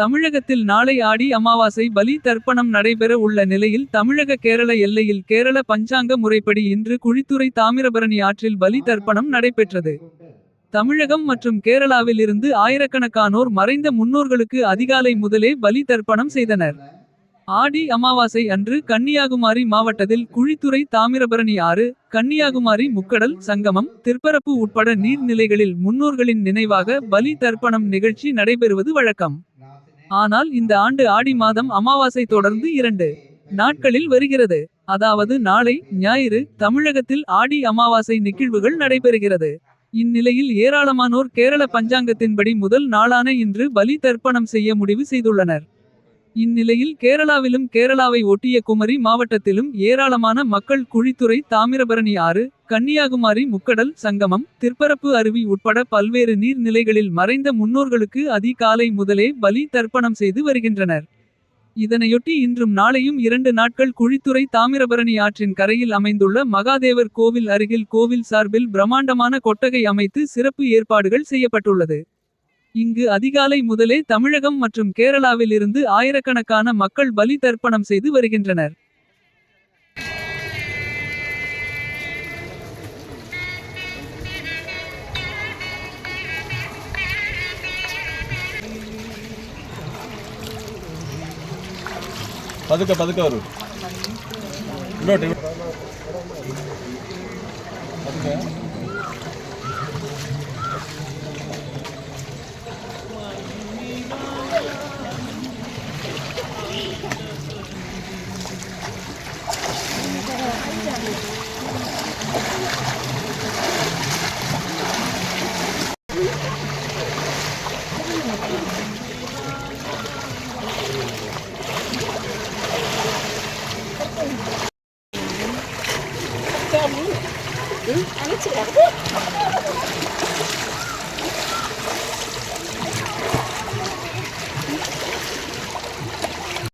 தமிழகத்தில் நாளை ஆடி அமாவாசை பலி தர்ப்பணம் நடைபெற உள்ள நிலையில் தமிழக கேரள எல்லையில் கேரள பஞ்சாங்க முறைப்படி இன்று குழித்துறை தாமிரபரணி ஆற்றில் பலி தர்ப்பணம் நடைபெற்றது. தமிழகம் மற்றும் கேரளாவில் இருந்து ஆயிரக்கணக்கானோர் மறைந்த முன்னோர்களுக்கு அதிகாலை முதலே பலி தர்ப்பணம் செய்தனர். ஆடி அமாவாசை அன்று கன்னியாகுமரி மாவட்டத்தில் குழித்துறை தாமிரபரணி ஆறு, கன்னியாகுமரி முக்கடல் சங்கமம், திற்பரப்பு உட்பட நீர்நிலைகளில் முன்னோர்களின் நினைவாக பலி தர்ப்பணம் நிகழ்ச்சி நடைபெறுவது வழக்கம். ஆனால் இந்த ஆண்டு ஆடி மாதம் அமாவாசை தொடர்ந்து 2 நாட்களில் வருகிறது. அதாவது நாளை ஞாயிறு தமிழகத்தில் ஆடி அமாவாசை நிகழ்வுகள் நடைபெறுகிறது. இந்நிலையில் ஏராளமானோர் கேரள பஞ்சாங்கத்தின்படி முதல் நாளான இன்று பலி தர்ப்பணம் செய்ய முடிவு செய்துள்ளனர். இந்நிலையில் கேரளாவிலும் கேரளாவை ஒட்டிய குமரி மாவட்டத்திலும் ஏராளமான மக்கள் குழித்துறை தாமிரபரணி ஆறு, கன்னியாகுமரி முக்கடல் சங்கமம், திற்பரப்பு அருவி உட்பட பல்வேறு நீர் நிலைகளில் மறைந்த முன்னோர்களுக்கு அதிகாலை முதலே பலி தர்ப்பணம் செய்து வருகின்றனர். இதனையொட்டி இன்றும் நாளையும் 2 நாட்கள் குழித்துறை தாமிரபரணி ஆற்றின் கரையில் அமைந்துள்ள மகாதேவர் கோவில் அருகில் கோவில் சார்பில் பிரம்மாண்டமான கொட்டகை அமைத்து சிறப்பு ஏற்பாடுகள் செய்யப்பட்டுள்ளது. இங்கு அதிகாலை முதலே தமிழகம் மற்றும் கேரளாவில் இருந்து ஆயிரக்கணக்கான மக்கள் பலி தர்ப்பணம் செய்து வருகின்றனர். பதுக்க பதுக்க வரும். Anak